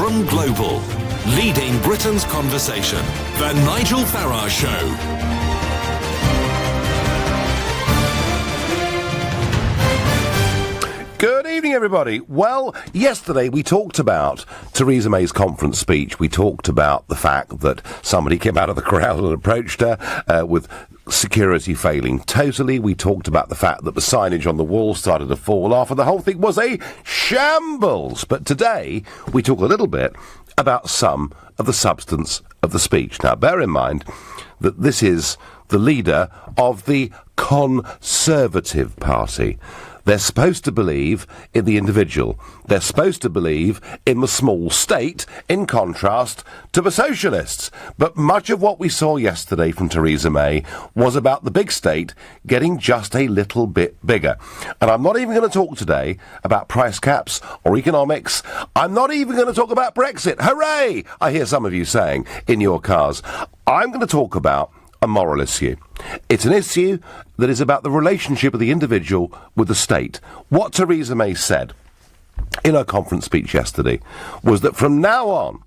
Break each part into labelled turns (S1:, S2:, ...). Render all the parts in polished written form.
S1: from Global, leading Britain's conversation. The Nigel Farage Show.
S2: Good evening, everybody. Well, yesterday we talked about Theresa May's conference speech. We talked about the fact that somebody came out of the crowd and approached her with security failing totally. We talked about the fact that the signage on the wall started to fall off and the whole thing was a shambles. But today we talk a little bit about some of the substance of the speech. Now, bear in mind that this is the leader of the Conservative Party. They're supposed to believe in the individual. They're supposed to believe in the small state, in contrast to the socialists. But much of what we saw yesterday from Theresa May was about the big state getting just a little bit bigger. And I'm not even going to talk today about price caps or economics. I'm not even going to talk about Brexit. Hooray! I hear some of you saying in your cars. I'm going to talk about a moral issue. It's an issue that is about the relationship of the individual with the state. What Theresa May said in her conference speech yesterday was that from now on,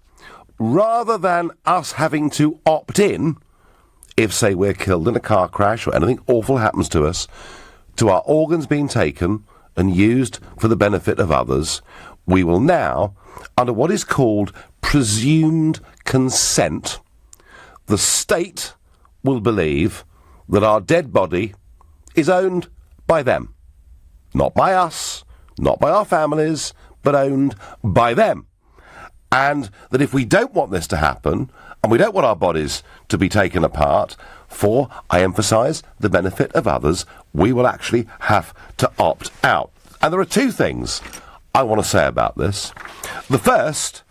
S2: rather than us having to opt in, if, say, we're killed in a car crash or anything awful happens to us, to our organs being taken and used for the benefit of others, we will now, under what is called presumed consent, the state will believe that our dead body is owned by them. Not by us, not by our families, but owned by them. And that if we don't want this to happen, and we don't want our bodies to be taken apart for, I emphasise, the benefit of others, we will actually have to opt out. And there are two things I want to say about this. The first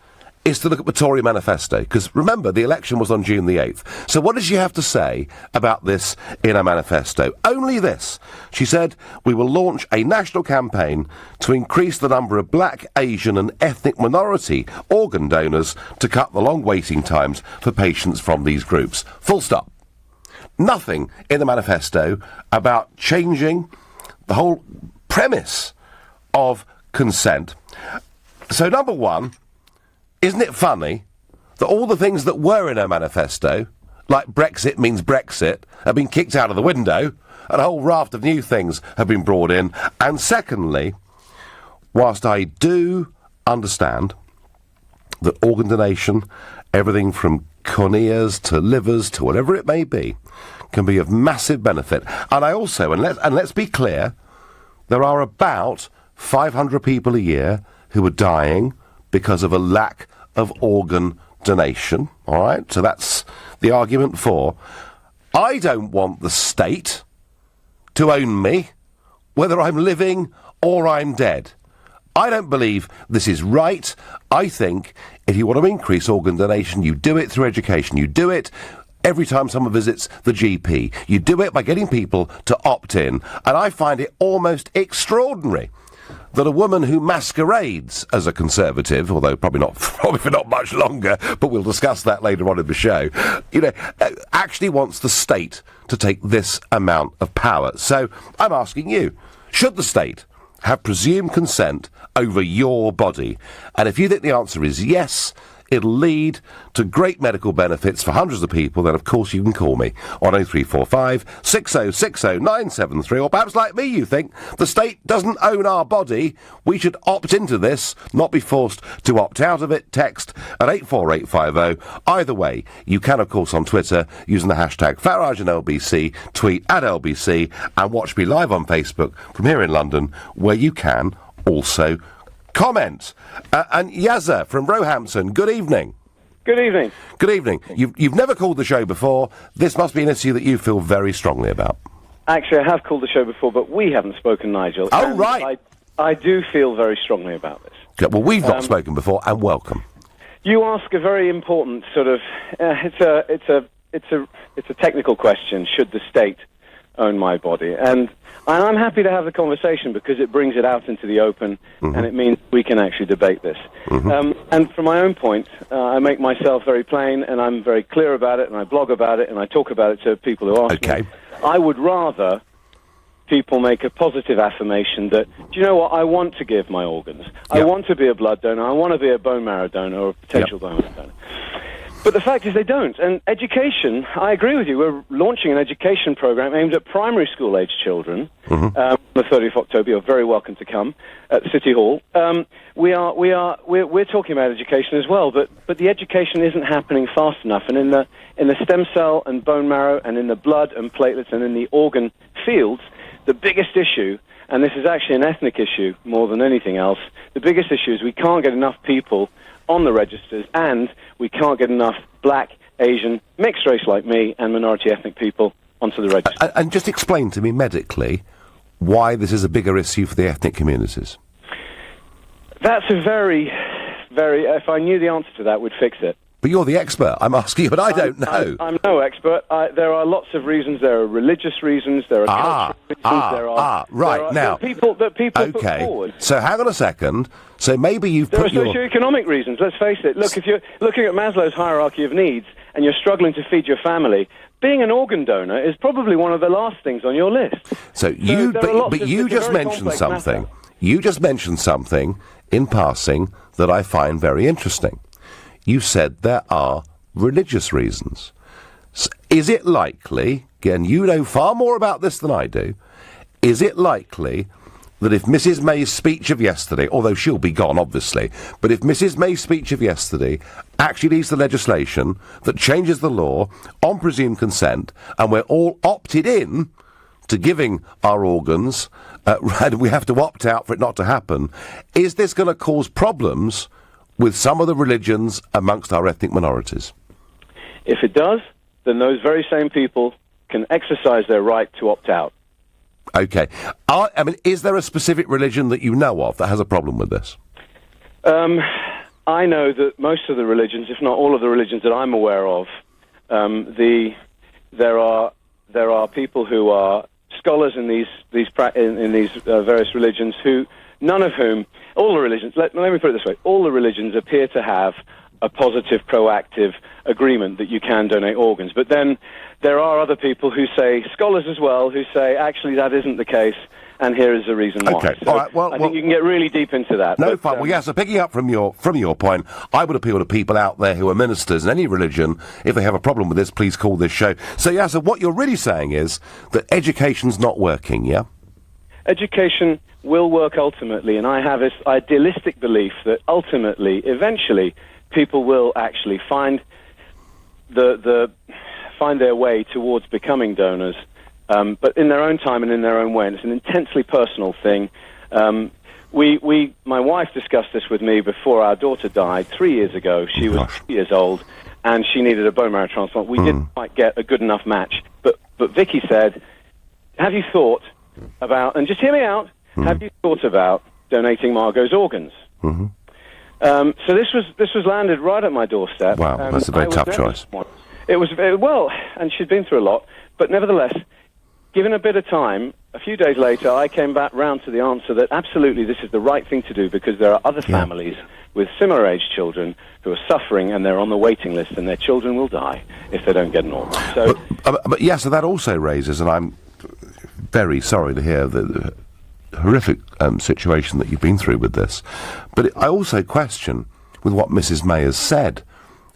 S2: is to look at the Tory manifesto, because remember, the election was on June the 8th. So what does she have to say about this in her manifesto? Only this. She said, we will launch a national campaign to increase the number of black, Asian and ethnic minority organ donors to cut the long waiting times for patients from these groups. Full stop. Nothing in the manifesto about changing the whole premise of consent. So number one, isn't it funny that all the things that were in her manifesto, like Brexit means Brexit, have been kicked out of the window, and a whole raft of new things have been brought in? And secondly, whilst I do understand that organ donation, everything from corneas to livers to whatever it may be, can be of massive benefit. And I also, and let's be clear, there are about 500 people a year who are dying because of a lack of organ donation, all right? So that's the argument for. I don't want the state to own me, whether I'm living or I'm dead. I don't believe this is right. I think if you want to increase organ donation, you do it through education. You do it every time someone visits the GP. You do it by getting people to opt in. And I find it almost extraordinary that a woman who masquerades as a Conservative, although probably for not much longer, but we'll discuss that later on in the show, actually wants the state to take this amount of power. So I'm asking you, should the state have presumed consent over your body? And if you think the answer is yes, it'll lead to great medical benefits for hundreds of people, then of course you can call me on 0345 6060 973, or perhaps like me you think the state doesn't own our body, we should opt into this, not be forced to opt out of it. Text at 84850. Either way, you can of course on Twitter using the hashtag Farage and LBC, tweet at LBC, and watch me live on Facebook from here in London, where you can also comment. And Yazza from Roehampton, good evening.
S3: Good evening.
S2: Good evening. You've never called the show before. This must be an issue that you feel very strongly about.
S3: Actually, I have called the show before, but we haven't spoken, Nigel.
S2: Oh, right.
S3: I do feel very strongly about this.
S2: Okay, well, we've not spoken before, and welcome.
S3: You ask a very important sort of... it's a technical question. Should the state own my body? And I'm happy to have the conversation because it brings it out into the open, and it means we can actually debate this. And from my own point, I make myself very plain, and I'm very clear about it, and I blog about it, and I talk about it to people who ask me. I would rather people make a positive affirmation that, do you know what, I want to give my organs. I want to be a blood donor. I want to be a bone marrow donor or a potential bone marrow donor. But the fact is they don't. And education, I agree with you. We're launching an education program aimed at primary school-age children. On the 30th of October, you're very welcome to come at City Hall. We're talking about education as well, but the education isn't happening fast enough. And in the stem cell and bone marrow and in the blood and platelets and in the organ fields, the biggest issue, and this is actually an ethnic issue more than anything else, the biggest issue is we can't get enough people on the registers, and we can't get enough black, Asian, mixed race like me, and minority ethnic people onto the register.
S2: And just explain to me medically why this is a bigger issue for the ethnic communities.
S3: That's a very, if I knew the answer to that, we'd fix it.
S2: But you're the expert. I'm asking you, but I don't know.
S3: I'm no expert. There are lots of reasons. There are religious reasons. There are cultural reasons.
S2: Now,
S3: people put forward.
S2: So hang on a second. So maybe you've
S3: There are
S2: put your...
S3: socioeconomic reasons. Let's face it. Look, if you're looking at Maslow's hierarchy of needs and you're struggling to feed your family, being an organ donor is probably one of the last things on your list.
S2: But you just mentioned something. You just mentioned something in passing that I find very interesting. You said there are religious reasons. Is it likely, and you know far more about this than I do, is it likely that if Mrs May's speech of yesterday, although she'll be gone, obviously, but if Mrs May's speech of yesterday actually leads to legislation that changes the law on presumed consent, and we're all opted in to giving our organs, and we have to opt out for it not to happen, is this going to cause problems with some of the religions amongst our ethnic minorities?
S3: If it does, then those very same people can exercise their right to opt out.
S2: Okay. Is there a specific religion that you know of that has a problem with this?
S3: I know that most of the religions, if not all of the religions that I'm aware of, there are people who are scholars in these various religions who, none of whom, all the religions, let me put it this way, all the religions appear to have a positive, proactive agreement that you can donate organs. But then there are other people who say, scholars as well, who say, actually, that isn't the case, and here is the reason why.
S2: Okay,
S3: so
S2: all right,
S3: I think you can get really deep into that.
S2: No, fine. Well, yeah, so picking up from your point, I would appeal to people out there who are ministers in any religion. If they have a problem with this, please call this show. So, yeah, so what you're really saying is that education's not working, yeah?
S3: Education will work ultimately, and I have this idealistic belief that ultimately, eventually, people will actually find their way towards becoming donors, but in their own time and in their own way. And it's an intensely personal thing. My wife discussed this with me before our daughter died 3 years ago. She was 3 years old, and she needed a bone marrow transplant. We didn't quite get a good enough match, but Vicky said, "Have you thought about?" And just hear me out. Have you thought about donating Margot's organs? So this was landed right at my doorstep.
S2: Wow, that's a very tough choice.
S3: It was very well, and she'd been through a lot. But nevertheless, given a bit of time, a few days later, I came back round to the answer that absolutely this is the right thing to do, because there are other families with similar age children who are suffering, and they're on the waiting list, and their children will die if they don't get an organ. So,
S2: so that also raises, and I'm very sorry to hear the horrific situation that you've been through with this, but I also question, with what Mrs May has said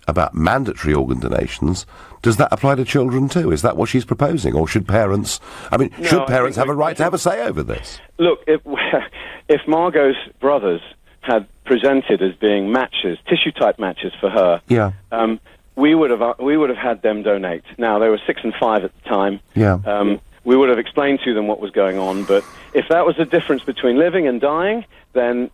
S2: about mandatory organ donations, does that apply to children too? Is that what she's proposing? Or should parents... should parents have a right to have a say over this?
S3: Look, if Margot's brothers had presented as being matches, tissue-type matches for her, we would have had them donate. Now, they were 6 and 5 at the time. We would have explained to them what was going on, but if that was the difference between living and dying, then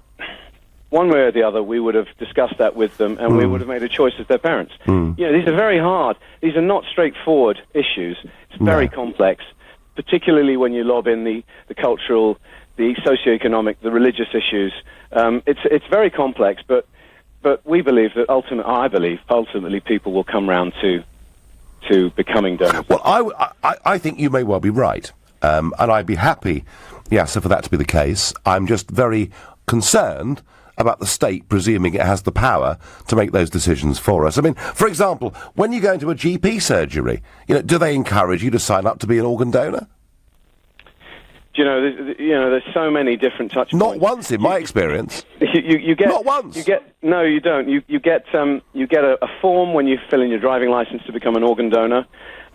S3: one way or the other, we would have discussed that with them, and we would have made a choice as their parents. These are very hard. These are not straightforward issues. It's very complex, particularly when you lob in the cultural, the socioeconomic, the religious issues. It's very complex, but we believe that ultimately people will come round to becoming donors.
S2: Well, I think you may well be right, and I'd be happy, so for that to be the case. I'm just very concerned about the state presuming it has the power to make those decisions for us. I mean, for example, when you go into a GP surgery, do they encourage you to sign up to be an organ donor?
S3: There's so many different touch points.
S2: Not once, in my experience.
S3: You get
S2: not once.
S3: No, you don't. You get a form when you fill in your driving license to become an organ donor.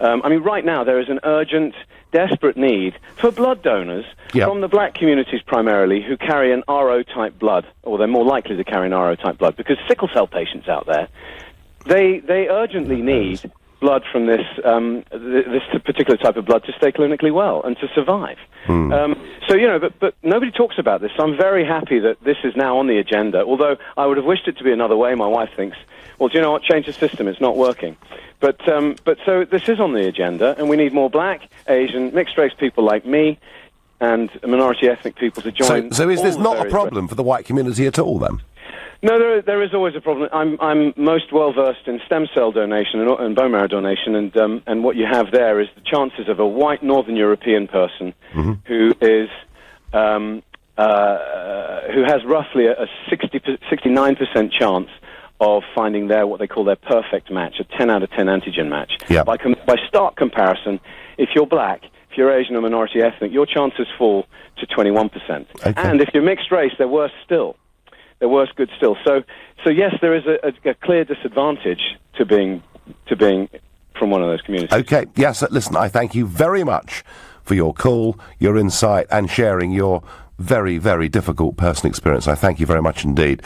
S3: Right now there is an urgent, desperate need for blood donors from the black communities primarily, who carry an RO-type blood, or they're more likely to carry an RO-type blood, because sickle cell patients out there, they urgently need blood from this particular type of blood to stay clinically well and to survive. But nobody talks about this. So I'm very happy that this is now on the agenda, although I would have wished it to be another way. My wife thinks, well, do you know what, change the system, it's not working. But so this is on the agenda, and we need more black, Asian, mixed-race people like me and minority ethnic people to join.
S2: So is this not a problem for the white community at all, then?
S3: No, there is always a problem. I'm most well versed in stem cell donation and bone marrow donation, and what you have there is the chances of a white Northern European person who has roughly a 69% chance of finding what they call their perfect match, a 10 out of 10 antigen match. Yeah. By stark comparison, if you're black, if you're Asian or minority ethnic, your chances fall to 21%. Okay. And if you're mixed race, they're worse still. They're worse good still. So yes, there is a clear disadvantage to being from one of those communities.
S2: Okay, yes, listen, I thank you very much for your call, your insight, and sharing your very, very difficult personal experience. I thank you very much indeed.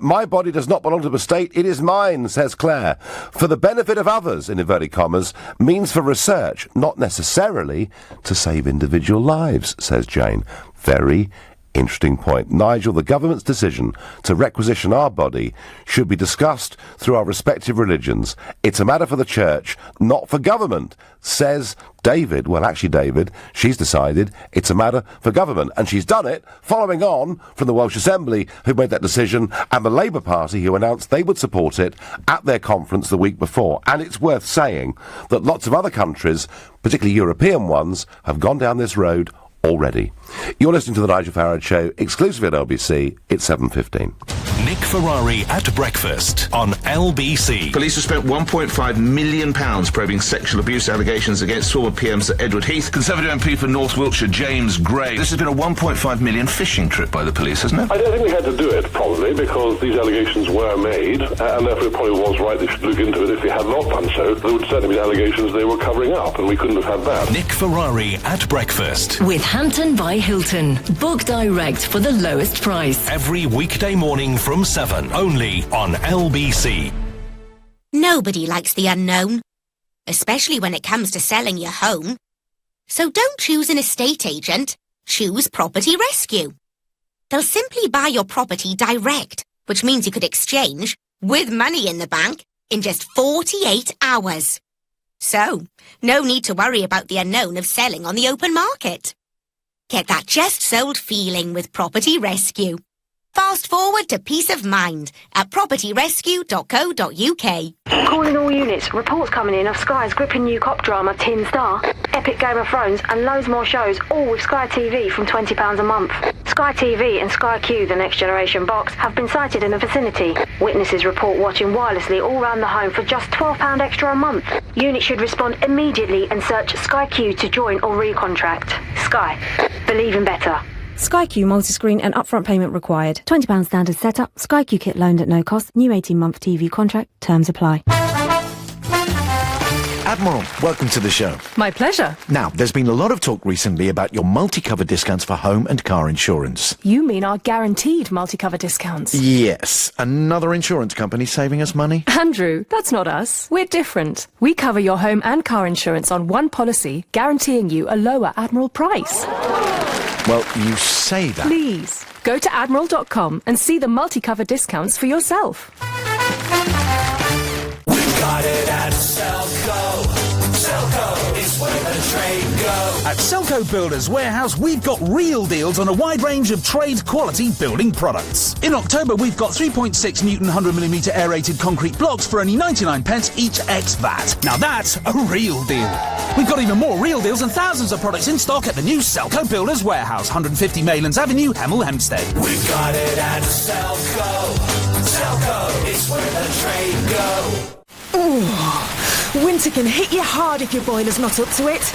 S2: My body does not belong to the state, it is mine, says Claire. For the benefit of others, in inverted commas, means for research, not necessarily to save individual lives, says Jane. Very interesting point. Nigel, the government's decision to requisition our body should be discussed through our respective religions. It's a matter for the church, not for government, says David. Well, actually, David, she's decided it's a matter for government, and she's done it following on from the Welsh Assembly, who made that decision, and the Labour Party, who announced they would support it at their conference the week before. And it's worth saying that lots of other countries, particularly European ones, have gone down this road already. You're listening to the Nigel Farage Show, exclusively at LBC. It's 7:15.
S1: Nick Ferrari at breakfast on LBC.
S4: Police have spent £1.5 million probing sexual abuse allegations against former PM Sir Edward Heath. Conservative MP for North Wiltshire, James Gray. This has been a £1.5 million fishing trip by the police, hasn't it?
S5: I don't think we had to do it, probably, because these allegations were made, and therefore it probably was right they should look into it. If they had not done so, there would certainly be allegations they were covering up, and we couldn't have had that.
S1: Nick Ferrari at breakfast.
S6: With Hampton by Hilton. Book direct for the lowest price.
S1: Every weekday morning from 7, only on LBC.
S7: Nobody likes the unknown, especially when it comes to selling your home. So don't choose an estate agent, choose Property Rescue. They'll simply buy your property direct, which means you could exchange, with money in the bank, in just 48 hours. So, no need to worry about the unknown of selling on the open market. Get that just sold feeling with Property Rescue. Fast forward to peace of mind at propertyrescue.co.uk.
S8: Calling all units. Reports coming in of Sky's gripping new cop drama Tin Star, epic Game of Thrones and loads more shows, all with Sky TV from £20 a month. Sky TV and Sky Q, the next generation box, have been sighted in the vicinity. Witnesses report watching wirelessly all round the home for just £12 extra a month. Units should respond immediately and search Sky Q to join or recontract. Sky. Believe in better.
S9: Sky Q multi-screen and upfront payment required. £20 standard setup. Sky Q kit loaned at no cost. New 18-month TV contract. Terms apply.
S10: Admiral, welcome to the show.
S11: My pleasure.
S10: Now, there's been a lot of talk recently about your multi-cover discounts for home and car insurance.
S11: You mean our guaranteed multi-cover discounts?
S10: Yes. Another insurance company saving us money?
S11: Andrew, that's not us. We're different. We cover your home and car insurance on one policy, guaranteeing you a lower Admiral price.
S10: Well, you say that.
S11: Please, go to admiral.com and see the multi-cover discounts for yourself.
S12: We've got it at Selco. Selco is where the trade goes.
S13: At Selco Builders Warehouse, we've got real deals on a wide range of trade-quality building products. In October, we've got 3.6 Newton 100mm aerated concrete blocks for only 99p each ex-VAT. Now that's a real deal. We've got even more real deals and thousands of products in stock at the new Selco Builders Warehouse, 150 Maylands Avenue, Hemel Hempstead.
S12: We've got it at Selco. Selco is where the trade goes.
S14: Ooh, winter can hit you hard if your boiler's not up to it.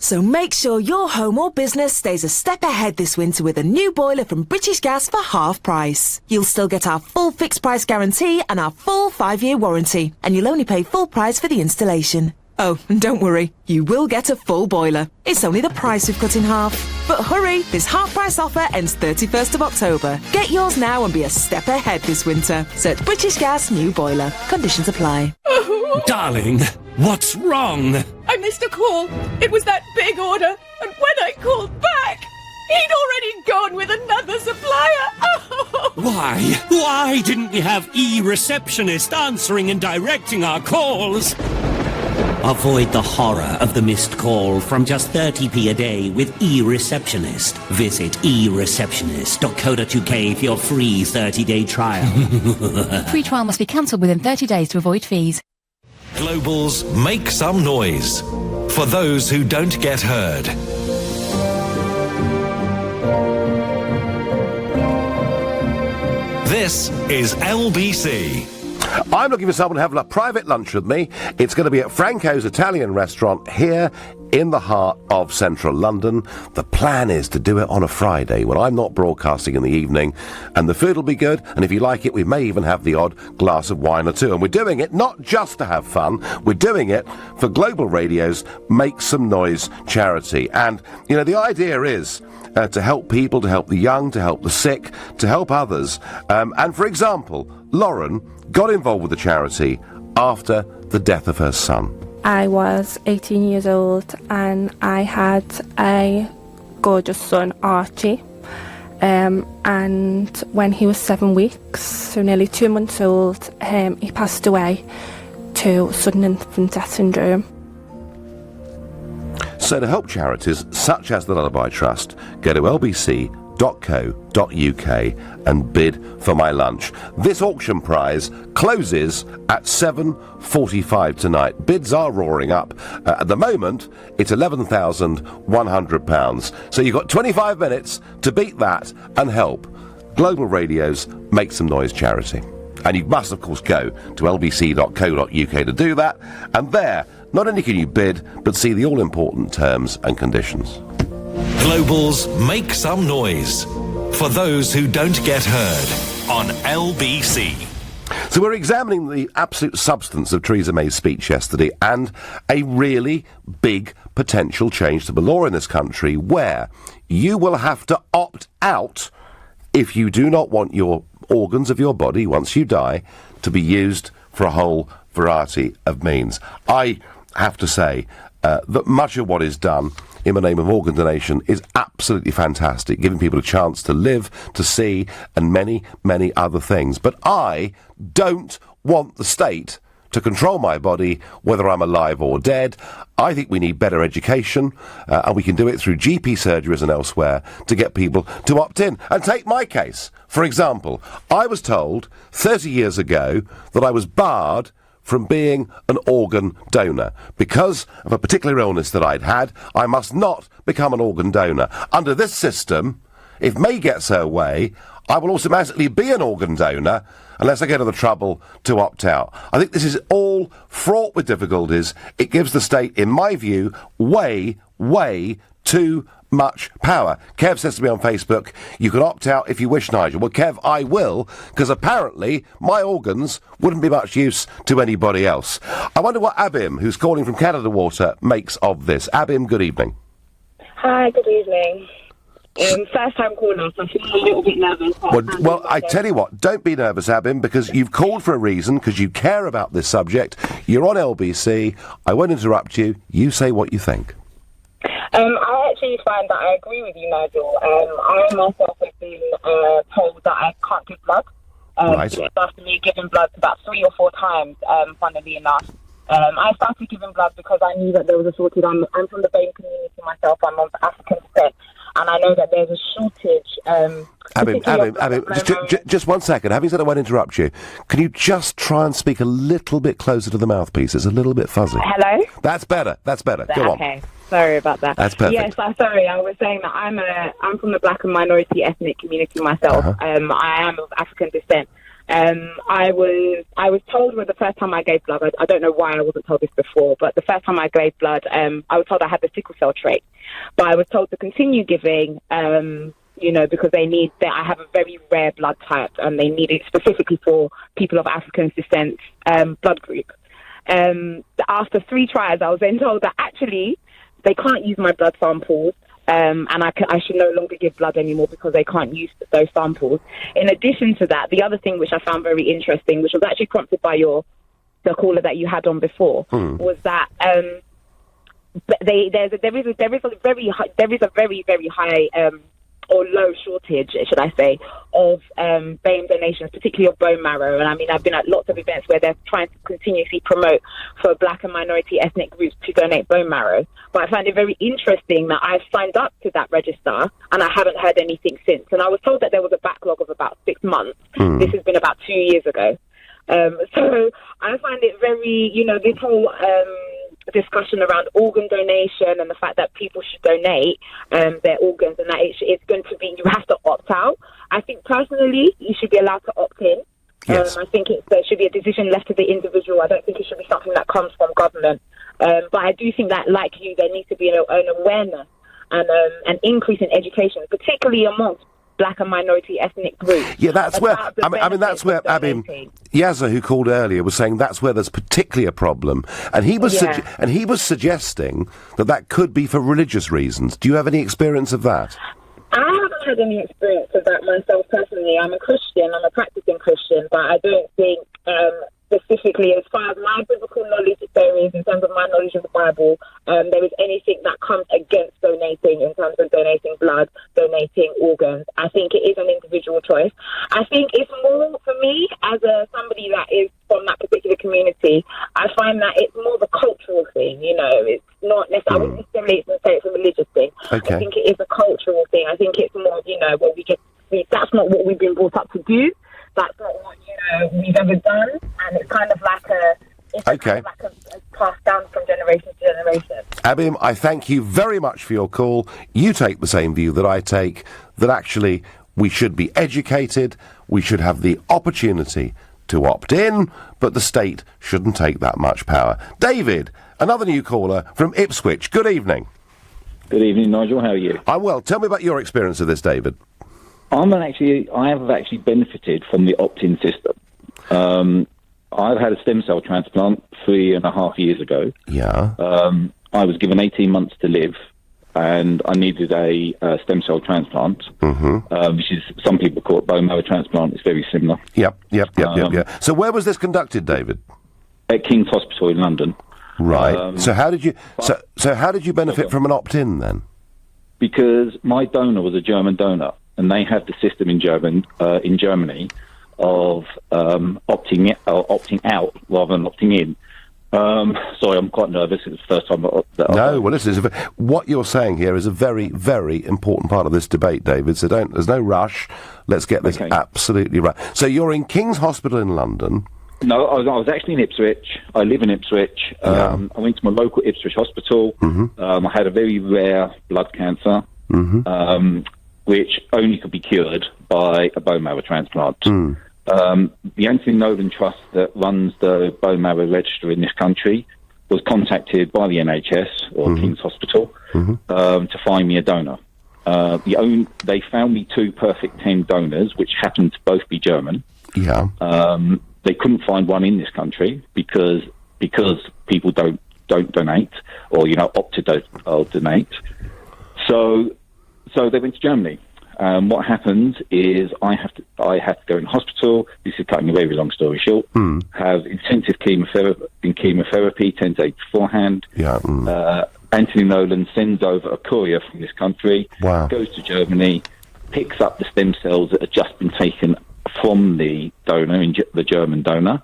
S14: So make sure your home or business stays a step ahead this winter with a new boiler from British Gas for half price. You'll still get our full fixed price guarantee and our full 5-year warranty, and you'll only pay full price for the installation. Oh, and don't worry, you will get a full boiler. It's only the price we've cut in half. But hurry, this half-price offer ends 31st of October. Get yours now and be a step ahead this winter. Search British Gas New Boiler. Conditions apply.
S15: Darling, what's wrong?
S16: I missed a call. It was that big order. And when I called back, he'd already gone with another supplier.
S15: Why? Why didn't we have e-receptionist answering and directing our calls? Avoid the horror of the missed call from just 30p a day with eReceptionist. Visit eReceptionist.co.uk for your free 30-day trial.
S17: Free trial must be cancelled within 30 days to avoid fees.
S1: Global's Make Some Noise. For those who don't get heard. This is LBC.
S2: I'm looking for someone to have a private lunch with me. It's going to be at Franco's Italian restaurant here in the heart of central London. The plan is to do it on a Friday when I'm not broadcasting in the evening, and the food will be good, and if you like it, we may even have the odd glass of wine or two. And we're doing it not just to have fun, we're doing it for Global Radio's Make Some Noise charity. And, you know, the idea is to help people, to help the young, to help the sick, to help others. And for example, Lauren got involved with the charity after the death of her son.
S18: I was 18 years old and I had a gorgeous son, Archie. And when he was 7 weeks, so nearly 2 months old, he passed away to sudden infant death syndrome.
S2: So to help charities such as the Lullaby Trust, go to lbc.co.uk and bid for my lunch. This auction prize closes at 7:45 tonight. Bids are roaring up. At the moment, it's £11,100. So you've got 25 minutes to beat that and help Global Radio's Make Some Noise charity. And you must, of course, go to lbc.co.uk to do that. And there, not only can you bid, but see the all-important terms and conditions.
S1: Global's Make Some Noise. For those who don't get heard on LBC.
S2: So we're examining the absolute substance of Theresa May's speech yesterday and a really big potential change to the law in this country where you will have to opt out if you do not want your organs of your body, once you die, to be used for a whole variety of means. I have to say that much of what is done in the name of organ donation is absolutely fantastic, giving people a chance to live, to see, and many, many other things. But I don't want the state to control my body, whether I'm alive or dead. I think we need better education, and we can do it through GP surgeries and elsewhere to get people to opt in. And take my case. For example, I was told 30 years ago that I was barred from being an organ donor. Because of a particular illness that I'd had, I must not become an organ donor. Under this system, if May gets her way, I will automatically be an organ donor unless I get into the trouble to opt out. I think this is all fraught with difficulties. It gives the state, in my view, way too much power. Kev says to me on Facebook, you can opt out if you wish, Nigel. Well, Kev, I will, because apparently my organs wouldn't be much use to anybody else. I wonder what Abim, who's calling from Canada Water, makes of this. Abim, good evening.
S19: Hi, good evening. First time caller, so I feel a little bit nervous.
S2: Well, I tell you what, don't be nervous, Abim, because you've called for a reason, because you care about this subject. You're on LBC. I won't interrupt you. You say what you think.
S19: I actually find that I agree with you, Nigel. I myself have been told that I can't give blood.
S2: Right.
S19: After me giving blood about 3 or 4 times, funnily enough. I started giving blood because I knew that there was a shortage. I'm from the BAME community myself. I'm of African descent. And I know that there's a shortage.
S2: Abim, just 1 second. Having said I won't interrupt you, can you just try and speak a little bit closer to the mouthpiece? It's a little bit fuzzy.
S19: Hello?
S2: That's better. Go on.
S19: Okay. Sorry about that.
S2: That's perfect.
S19: Yes, I'm sorry. I was saying that I'm from the black and minority ethnic community myself. I am of African descent. I was told the first time I gave blood, I don't know why I wasn't told this before, but the first time I gave blood, I was told I had the sickle cell trait. But I was told to continue giving, because I have a very rare blood type, and they need it specifically for people of African descent blood group. After 3 tries, I was then told that actually they can't use my blood samples, and I should no longer give blood anymore because they can't use those samples. In addition to that, the other thing which I found very interesting, which was actually prompted by the caller that you had on before, was that there is a very, very high or low shortage, should I say, of BAME donations, particularly of bone marrow. And I mean, I've been at lots of events where they're trying to continuously promote for black and minority ethnic groups to donate bone marrow. But I find it very interesting that I've signed up to that register and I haven't heard anything since. And I was told that there was a backlog of about 6 months. This has been about 2 years ago. So I find it very, this whole discussion around organ donation and the fact that people should donate their organs, and that it's going to be, you have to opt out. I think personally you should be allowed to opt in.
S2: Yes.
S19: I think there should be a decision left to the individual. I don't think it should be something that comes from government. But I do think that, like you, there needs to be an awareness and an increase in education, particularly amongst black and minority ethnic groups.
S2: Yeah, that's where, that's where Yazza, who called earlier, was saying that's where there's particularly a problem. And he was suggesting that could be for religious reasons. Do you have any experience of that?
S19: I haven't had any experience of that myself personally. I'm a Christian, I'm a practicing Christian, but I don't think specifically, as far as my biblical knowledge varies, in terms of my knowledge of the Bible, there is anything that comes against donating in terms of donating blood, donating organs. I think it is an individual choice. I think it's more, for me, as somebody that is from that particular community, I find that it's more of a cultural thing, It's not necessarily, I wouldn't necessarily say it's a religious thing.
S2: Okay.
S19: I think it is a cultural thing. I think it's more, that's not what we've been brought up to do. That's not what we've ever done, and it's kind of like a passed down from generation to generation.
S2: Abim, I thank you very much for your call. You take the same view that I take, that actually we should be educated, we should have the opportunity to opt in, but the state shouldn't take that much power. David, another new caller from Ipswich. Good evening.
S20: Good evening, Nigel. How are you?
S2: I'm well. Tell me about your experience of this, David.
S20: I have actually benefited from the opt-in system. I've had a stem cell transplant 3.5 years ago.
S2: Yeah.
S20: I was given 18 months to live, and I needed a stem cell transplant, which is, some people call it bone marrow transplant. It's very similar.
S2: Yep. So where was this conducted, David?
S20: At King's Hospital in London.
S2: Right. So how did you? So how did you benefit from an opt-in then?
S20: Because my donor was a German donor, and they have the system in Germany of opting out rather than opting in. Sorry, I'm quite nervous. It's the first time
S2: listen, what you're saying here is a very, very important part of this debate, David, so there's no rush. Let's get this absolutely right. So you're in King's Hospital in London.
S20: No, I was actually in Ipswich. I live in Ipswich. I went to my local Ipswich hospital. I had a very rare blood cancer, which only could be cured by a bone marrow transplant. The Anthony Nolan Trust that runs the bone marrow register in this country was contacted by the NHS or King's Hospital to find me a donor. They found me 2 perfect 10 donors, which happened to both be German.
S2: Yeah.
S20: They couldn't find one in this country because people don't donate or opt to donate. So they went to Germany. What happens is I have to go in hospital. This is cutting a very long story short. Have intensive chemotherapy 10 days beforehand. Anthony Nolan sends over a courier from this country. Goes to Germany, picks up the stem cells that have just been taken from the donor, the German donor.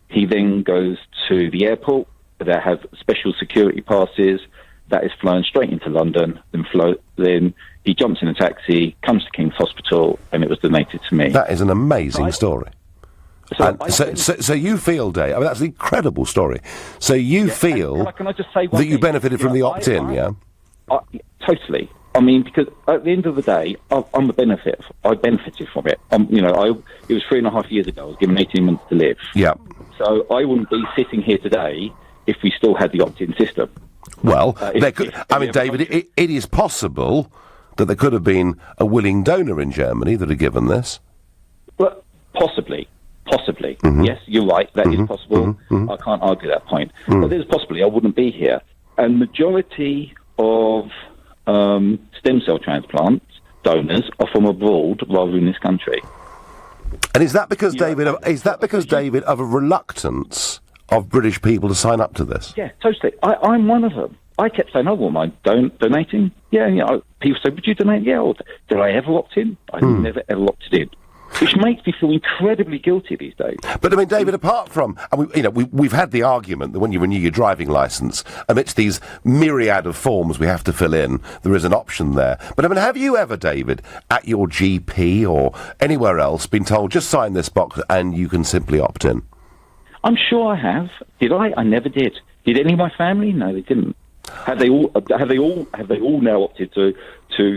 S20: He then goes to the airport. They have special security passes. That is flown straight into London. Then he jumps in a taxi, comes to King's Hospital, and it was donated to me.
S2: That is an amazing story. So you feel, Dave, that's an incredible story. So you feel
S20: can I just say one
S2: that you
S20: thing?
S2: benefited from the opt-in,
S20: Totally. I mean, because at the end of the day, I'm a benefit. I benefited from it. It was 3.5 years ago. I was given 18 months to live.
S2: Yeah.
S20: So I wouldn't be sitting here today if we still had the opt-in system.
S2: Well, David, it is possible that there could have been a willing donor in Germany that had given this.
S20: Well, possibly.
S2: Mm-hmm.
S20: Yes, you're right. That is possible.
S2: Mm-hmm.
S20: I can't argue that point. But there's possibly I wouldn't be here. And majority of stem cell transplants donors are from abroad rather than this country.
S2: And is that because, David, of a reluctance of British people to sign up to this?
S20: Yeah, totally. I'm one of them. I kept saying, I wouldn't mind donating. Yeah, people say, would you donate? Yeah. Or, did I ever opt in? I never ever opted in. Which makes me feel incredibly guilty these days.
S2: But I mean, David, apart from, we've had the argument that when you renew your driving licence, amidst these myriad of forms we have to fill in, there is an option there. But I mean, have you ever, David, at your GP or anywhere else, been told just sign this box and you can simply opt in?
S20: I'm sure I have. Did I? I never did. Did any of my family? No, they didn't. Have they all now opted to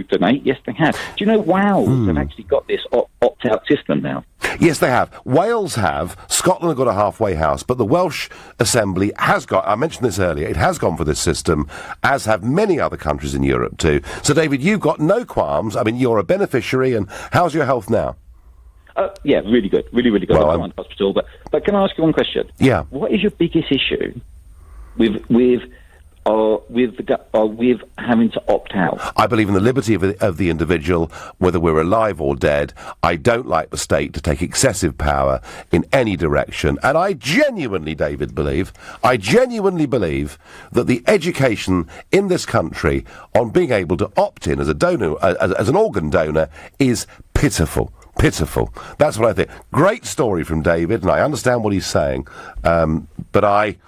S20: donate? Yes, they have. Do you know Wales have actually got this opt-out system now?
S2: Yes, they have. Wales have. Scotland have got a halfway house, but the Welsh Assembly has got, I mentioned this earlier, it has gone for this system, as have many other countries in Europe too. So, David, you've got no qualms. I mean, you're a beneficiary, and how's your health now?
S20: Yeah, really good. Really good.
S2: Well,
S20: I'm in hospital. But can I ask you one question?
S2: Yeah.
S20: What is your biggest issue with having to opt out?
S2: I believe in the liberty of the individual, whether we're alive or dead. I don't like the state to take excessive power in any direction. And I genuinely, David, believe that the education in this country on being able to opt in as a donor, as an organ donor, is pitiful. Pitiful. That's what I think. Great story from David, and I understand what he's saying. But I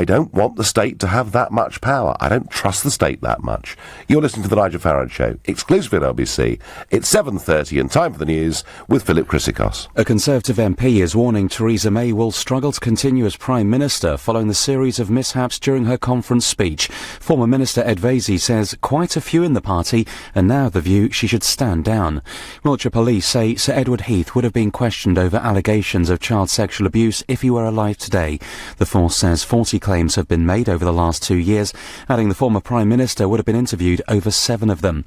S2: don't want the state to have that much power. I don't trust the state that much. You're listening to The Nigel Farage Show, exclusively on LBC. It's 7:30 and time for the news with Philip Chrysikos.
S21: A Conservative MP is warning Theresa May will struggle to continue as Prime Minister following the series of mishaps during her conference speech. Former Minister Ed Vaizey says quite a few in the party are now of the view she should stand down. Wiltshire police say Sir Edward Heath would have been questioned over allegations of child sexual abuse if he were alive today. The force says 40 claims have been made over the last 2 years, adding the former Prime Minister would have been interviewed over 7 of them.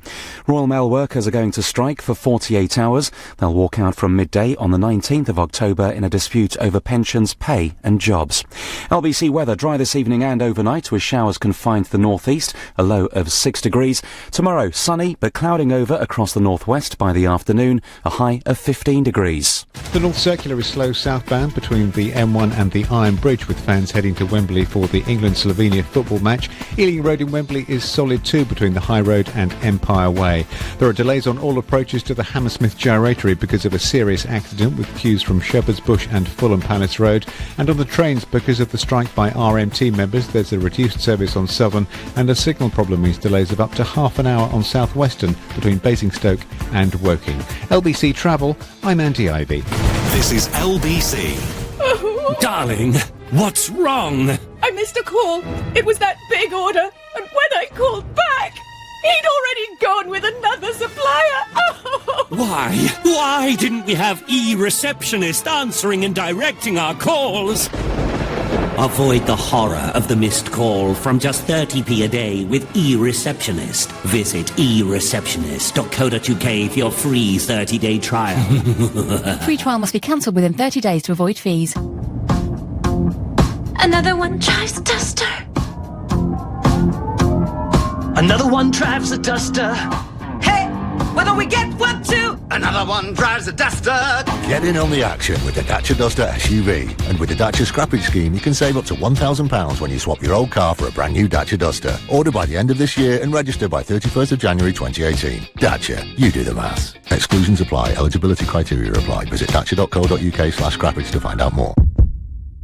S21: Royal Mail workers are going to strike for 48 hours. They'll walk out from midday on the 19th of October in a dispute over pensions, pay and jobs. LBC weather dry this evening and overnight with showers confined to the northeast, a low of 6 degrees. Tomorrow sunny but clouding over across the northwest by the afternoon, a high of 15 degrees.
S22: The North Circular is slow southbound between the M1 and the Iron Bridge, with fans heading to Wembley for the England-Slovenia football match. Ealing Road in Wembley is solid too between the High Road and Empire Way. There are delays on all approaches to the Hammersmith Gyratory because of a serious accident, with queues from Shepherd's Bush and Fulham Palace Road. And on the trains, because of the strike by RMT members, there's a reduced service on Southern, and a signal problem means delays of up to half an hour on South Western between Basingstoke and Woking. LBC Travel, I'm Andy Ivy.
S1: This is LBC.
S15: Darling, what's wrong?
S16: I missed a call. It was that big order, and when I called back, he'd already gone with another supplier.
S15: Why didn't we have e-receptionist answering and directing our calls? Avoid the horror of the missed call from just 30p a day with eReceptionist. Visit eReceptionist.co.uk for your free 30-day trial.
S17: Free trial must be cancelled within 30 days to avoid fees.
S6: Another one tries the duster.
S12: Another one drives a duster. Hey, why don't we get one too? Another one drives a duster.
S23: Get in on the action with the Dacia Duster SUV. And with the Dacia Scrappage Scheme, you can save up to £1,000 when you swap your old car for a brand new Dacia Duster. Order by the end of this year and register by 31st of January 2018. Dacia, you do the maths. Exclusions apply. Eligibility criteria apply. Visit dacia.co.uk/scrappage to find out more.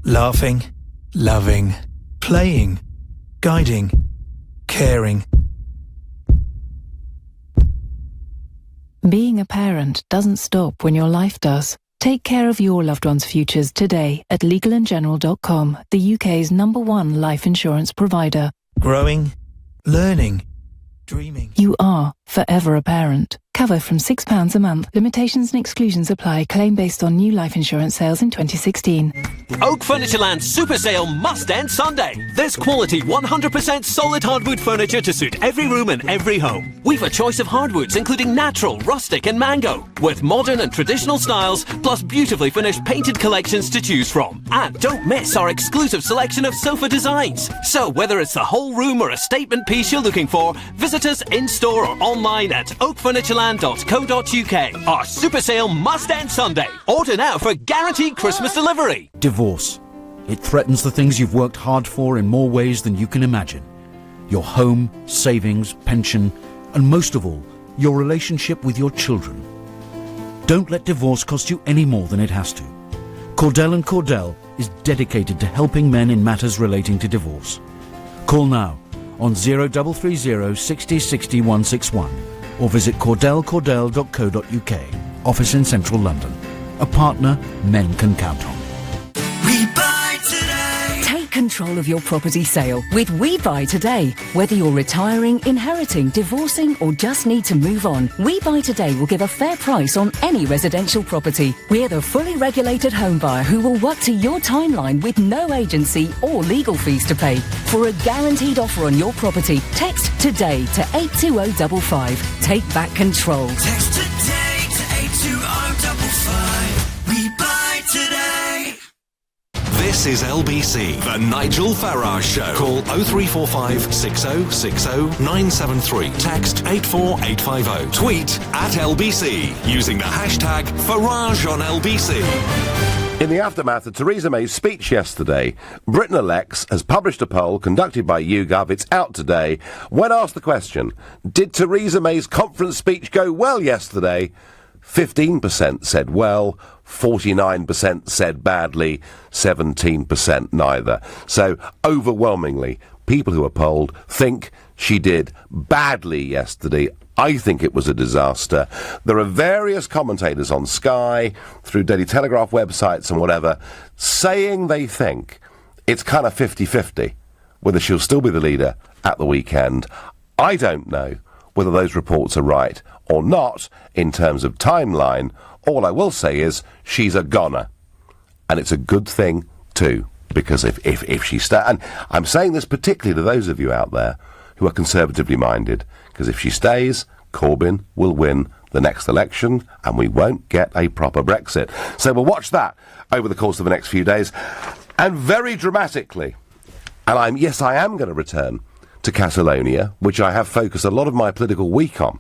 S24: Laughing, loving, playing, guiding, caring.
S17: Being a parent doesn't stop when your life does. Take care of your loved one's futures today at legalandgeneral.com, the UK's #1 life insurance provider.
S24: Growing, learning, dreaming.
S17: You are forever a parent. Cover from £6 a month. Limitations and exclusions apply. Claim based on new life insurance sales in 2016.
S3: Oak Furnitureland's super sale must end Sunday. There's quality 100% solid hardwood furniture to suit every room and every home. We've a choice of hardwoods including natural, rustic and mango, with modern and traditional styles, plus beautifully finished painted collections to choose from. And don't miss our exclusive selection of sofa designs. So whether it's the whole room or a statement piece you're looking for, visit us in-store or online at oakfurnitureland.co.uk. Our super sale must end Sunday. Order now for guaranteed Christmas delivery.
S4: Divorce. It threatens the things you've worked hard for in more ways than you can imagine. Your home, savings, pension, and most of all, your relationship with your children. Don't let divorce cost you any more than it has to. Cordell & Cordell is dedicated to helping men in matters relating to divorce. Call now on 0330 60 60 161 or visit cordellcordell.co.uk. Office in central London. A partner men can count on.
S6: We Buy Today. Take control of your property sale with We Buy Today. Whether you're retiring, inheriting, divorcing or just need to move on, We Buy Today will give a fair price on any residential property. We're the fully regulated home buyer who will work to your timeline with no agency or legal fees to pay. For a guaranteed offer on your property, text TODAY to 82055. Take back control.
S12: Text today to 82055. We Buy Today.
S1: This is LBC, the Nigel Farage Show. Call 0345 6060 973. Text 84850. Tweet at LBC using the hashtag Farage on LBC.
S2: In the aftermath of Theresa May's speech yesterday, Britain Elects has published a poll conducted by YouGov. It's out today. When asked the question, did Theresa May's conference speech go well yesterday? 15% said well, 49% said badly, 17% neither. So, overwhelmingly, people who are polled think she did badly yesterday. I think it was a disaster. There are various commentators on Sky, through Daily Telegraph websites and whatever, saying they think it's kind of 50-50, whether she'll still be the leader at the weekend. I don't know whether those reports are right or not in terms of timeline. All I will say is she's a goner. And it's a good thing, too, because if she and I'm saying this particularly to those of you out there who are conservatively minded, because if she stays, Corbyn will win the next election and we won't get a proper Brexit. So we'll watch that over the course of the next few days. And very dramatically, and I am going to return to Catalonia, which I have focused a lot of my political week on.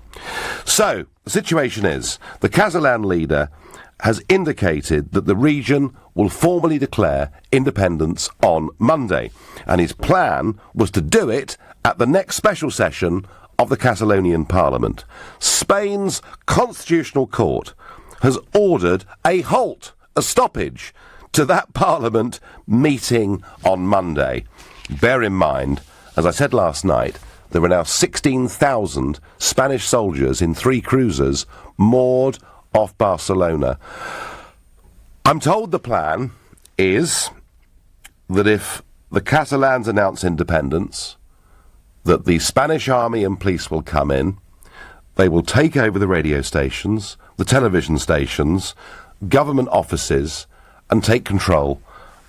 S2: So, the situation is, the Catalan leader has indicated that the region will formally declare independence on Monday, and his plan was to do it at the next special session of the Catalonian Parliament. Spain's Constitutional Court has ordered a halt, a stoppage, to that Parliament meeting on Monday. Bear in mind, as I said last night, there are now 16,000 Spanish soldiers in 3 cruisers moored off Barcelona. I'm told the plan is that if the Catalans announce independence, that the Spanish army and police will come in, they will take over the radio stations, the television stations, government offices, and take control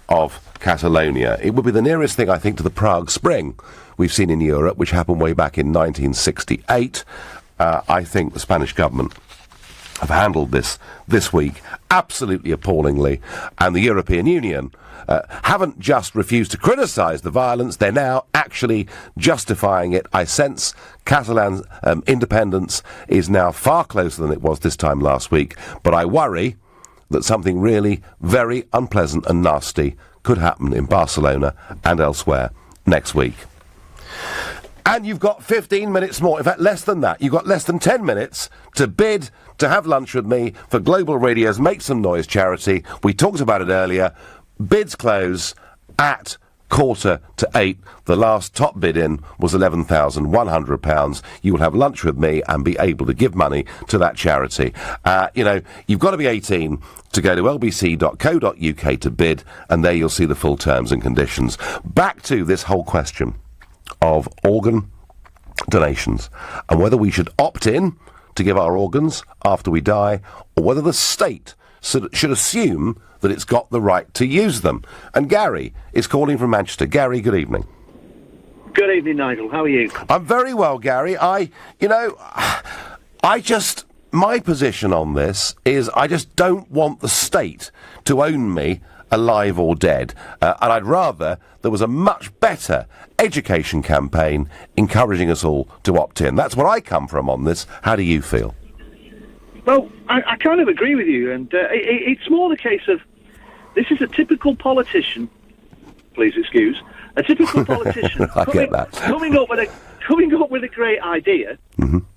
S2: of Catalonia. It would be the nearest thing, I think, to the Prague Spring we've seen in Europe, which happened way back in 1968. I think the Spanish government have handled this week absolutely appallingly, and the European Union haven't just refused to criticise the violence, they're now actually justifying it. I sense Catalan independence is now far closer than it was this time last week, but I worry that something really very unpleasant and nasty could happen in Barcelona and elsewhere next week. And you've got 15 minutes more, in fact less than that, you've got less than 10 minutes to bid to have lunch with me for Global Radio's Make Some Noise charity. We talked about it earlier. Bids close at 7:45. The last top bid in was £11,100. You will have lunch with me and be able to give money to that charity. You've got to be 18 to go to lbc.co.uk to bid, and there you'll see the full terms and conditions. Back to this whole question of organ donations, and whether we should opt in to give our organs after we die, or whether the state should assume that it's got the right to use them. And Gary is calling from Manchester. Gary, good evening.
S5: Good evening, Nigel. How are you?
S2: I'm very well, Gary. My position on this is I just don't want the state to own me alive or dead. And I'd rather there was a much better education campaign encouraging us all to opt in. That's where I come from on this. How do you feel?
S5: Well, I kind of agree with you, and it's more the case of this is a typical politician, please excuse, a typical politician coming up with a great idea,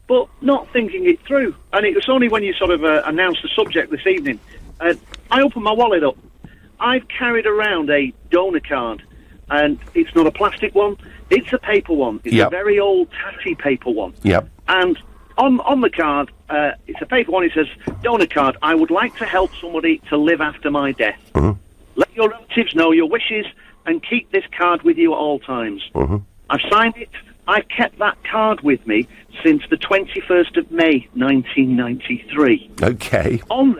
S5: but not thinking it through. And it was only when you sort of announced the subject this evening, I opened my wallet up. I've carried around a donor card, and it's not a plastic one, it's a paper one. It's a very old, tatty paper one.
S2: Yep.
S5: And on the card, it's a paper one, it says, donor card, I would like to help somebody to live after my death. Let your relatives know your wishes and keep this card with you at all times. I've signed it. I've kept that card with me since the 21st of May, 1993.
S2: Okay.
S5: On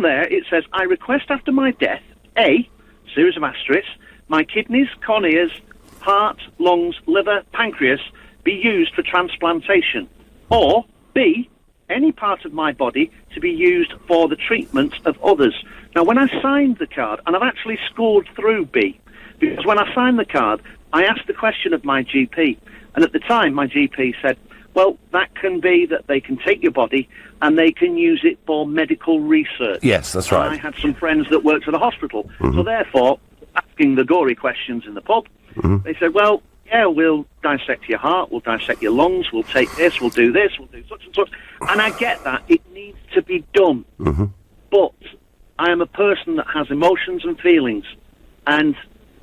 S5: there, it says, I request after my death, A, series of asterisks, my kidneys, corneas, heart, lungs, liver, pancreas be used for transplantation. Or, B, any part of my body to be used for the treatment of others. Now, when I signed the card, and I've actually scored through B, because when I signed the card, I asked the question of my GP, and at the time, my GP said, well, that can be that they can take your body and they can use it for medical research.
S2: Yes, that's right.
S5: And I had some friends that worked at a hospital, so therefore, asking the gory questions in the pub, they said, well, yeah, we'll dissect your heart, we'll dissect your lungs, we'll take this, we'll do such and such. And I get that. It needs to be done. But I am a person that has emotions and feelings, and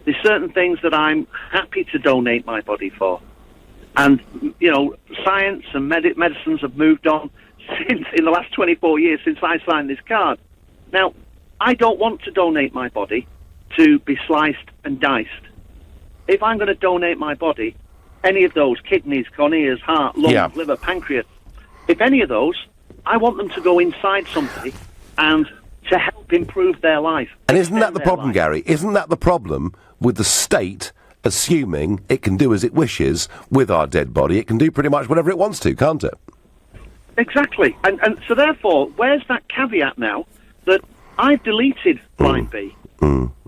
S5: there's certain things that I'm happy to donate my body for. And, science and medicines have moved on since in the last 24 years since I signed this card. Now, I don't want to donate my body to be sliced and diced. If I'm going to donate my body, any of those, kidneys, corneas, heart, lungs, liver, pancreas, if any of those, I want them to go inside somebody and to help improve their life.
S2: And isn't that the problem, Gary? Isn't that the problem with the state assuming it can do as it wishes with our dead body? It can do pretty much whatever it wants to, can't it?
S5: Exactly. And so therefore, where's that caveat now that I've deleted line B?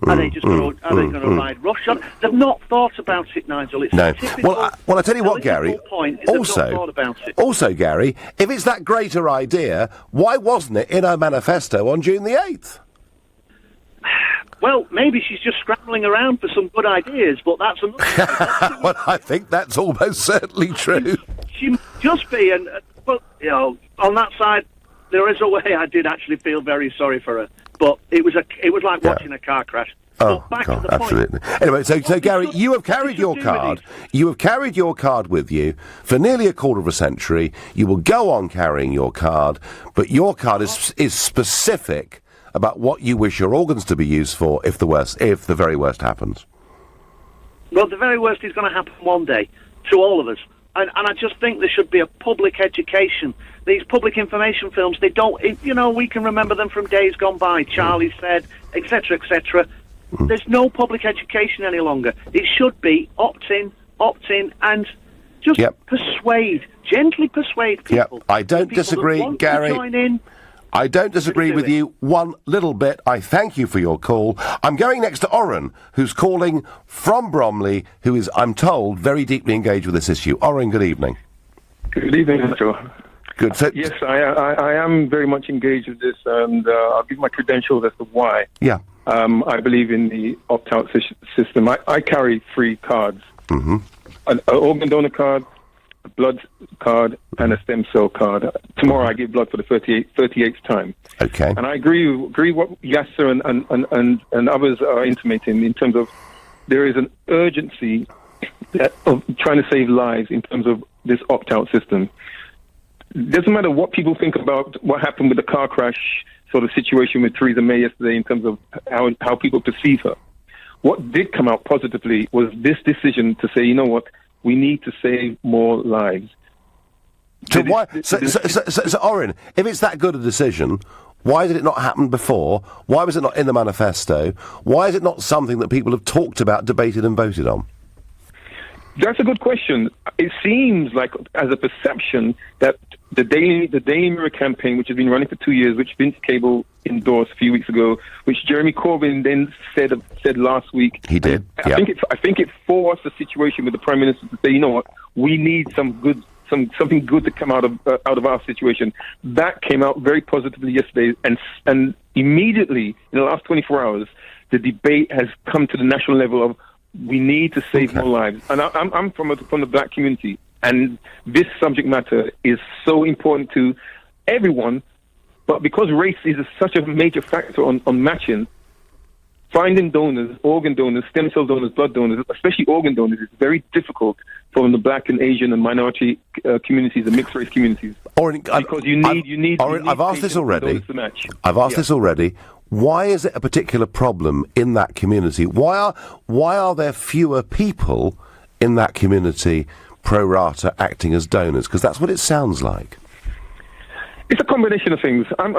S5: Are they just going to ride rush on? They've not thought about it, Nigel. It's
S2: no.
S5: typical,
S2: Well, I tell you what, Gary. Also, Gary, if it's that greater idea, why wasn't it in her manifesto on June the 8th?
S5: Well, maybe she's just scrambling around for some good ideas, but that's another.
S2: Well, I think that's almost certainly true.
S5: She must just be, but on that side, there is a way I did actually feel very sorry for her. But it was like watching a car crash.
S2: Oh, God, absolutely. Anyway, so Gary, you have carried your card. You have carried your card with you for nearly a quarter of a century. You will go on carrying your card, but your card is specific about what you wish your organs to be used for if the very worst happens.
S5: Well, the very worst is going to happen one day to all of us. And I just think there should be a public education. These public information films, they don't, we can remember them from days gone by. Charlie said, etc., etc. There's no public education any longer. It should be opt in, and just gently persuade people.
S2: I don't disagree, Gary.
S5: Join in.
S2: I don't disagree with you one little bit. I thank you for your call. I'm going next to Orrin, who's calling from Bromley, who is, I'm told, very deeply engaged with this issue. Orrin, good evening.
S7: Good evening, Nigel.
S2: Good. So,
S7: yes, I am very much engaged with this, and I'll give my credentials as to why.
S2: Yeah.
S7: I believe in the opt-out system. I carry 3 cards. An organ donor card, a blood card, and a stem cell card. Tomorrow I give blood for the 38th time.
S2: Okay.
S7: And I agree what Yasser and others are intimating in terms of there is an urgency of trying to save lives in terms of this opt-out system. Doesn't matter what people think about what happened with the car crash sort of situation with Theresa May yesterday in terms of how people perceive her. What did come out positively was this decision to say, you know what, we need to save more lives.
S2: So Oren, if it's that good a decision, why did it not happen before? Why was it not in the manifesto? Why is it not something that people have talked about, debated and voted on?
S7: That's a good question. It seems like, as a perception, that the Daily Mirror campaign, which has been running for 2 years, which Vince Cable endorsed a few weeks ago, which Jeremy Corbyn then said last week.
S2: He did.
S7: I think it forced a situation with the Prime Minister to say, you know what, we need something good to come out of our situation. That came out very positively yesterday, and immediately in the last 24 hours, the debate has come to the national level of we need to save more lives. And I'm from the black community, and this subject matter is so important to everyone. But because race is such a major factor on matching, finding donors, organ donors, stem cell donors, blood donors, especially organ donors, is very difficult for the black and Asian and minority communities and mixed race communities. Because you need.
S2: I've asked this already. This already. Why is it a particular problem in that community? Why are there fewer people in that community pro rata acting as donors? Because that's what it sounds like.
S7: It's a combination of things. I'm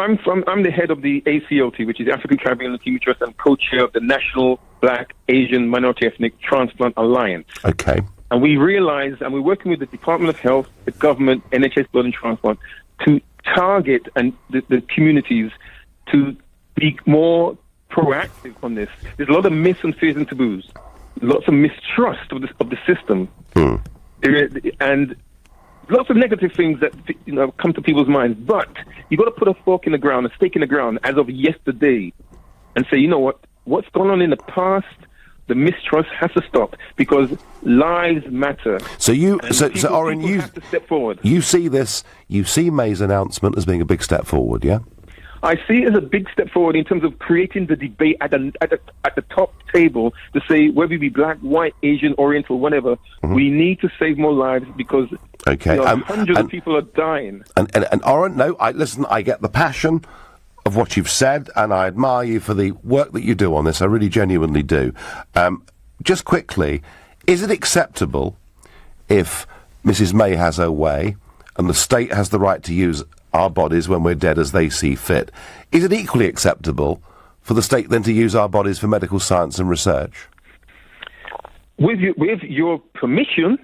S7: the head of the ACLT, which is the African Caribbean Leukemia Trust, and co-chair of the National Black Asian Minority Ethnic Transplant Alliance.
S2: Okay.
S7: And we realize, and we're working with the Department of Health, the government, NHS Blood and Transplant, to target the communities to be more proactive on this. There's a lot of myths and fears and taboos, lots of mistrust of the system, and lots of negative things that come to people's minds. But you've got to put a fork in the ground, a stake in the ground, as of yesterday, and say, you know what? What's gone on in the past? The mistrust has to stop, because lives matter.
S2: So Oren, you
S7: have to step forward.
S2: You see May's announcement as being a big step forward, yeah?
S7: I see it as a big step forward in terms of creating the debate at the top table to say whether we be black, white, Asian, Oriental, whatever. We need to save more lives because hundreds of people are dying.
S2: And Oren, no, I get the passion of what you've said, and I admire you for the work that you do on this. I really genuinely do. Just quickly, is it acceptable if Mrs. May has her way and the state has the right to use our bodies when we're dead as they see fit? Is it equally acceptable for the state then to use our bodies for medical science and research?
S7: With your permission,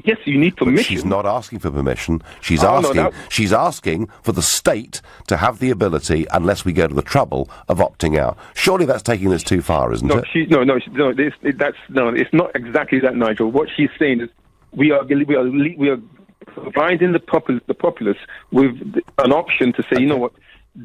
S7: yes, you need permission.
S2: But she's not asking for permission. She's asking for the state to have the ability, unless we go to the trouble of opting out. Surely that's taking this too far, isn't it?
S7: It's not exactly that, Nigel. What she's saying is we are providing the populace with an option to say, you know what,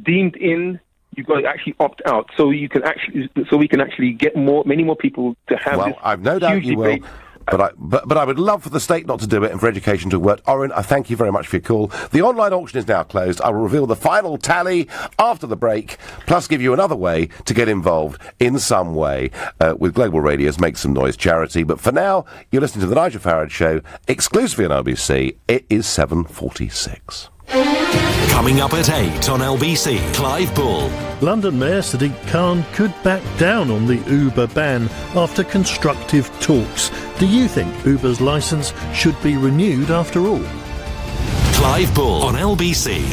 S7: deemed in, you've got to actually opt out, so we can actually get many more people to have.
S2: Well, I've no doubt you will. But I would love for the state not to do it and for education to work. Oren, I thank you very much for your call. The online auction is now closed. I will reveal the final tally after the break, plus give you another way to get involved in some way with Global Radio's Make Some Noise charity. But for now, you're listening to The Nigel Farage Show, exclusively on LBC. It is 7:46.
S1: Coming up at 8 on LBC, Clive Bull.
S8: London Mayor Sadiq Khan could back down on the Uber ban after constructive talks. Do you think Uber's licence should be renewed after all?
S1: Clive Bull on LBC.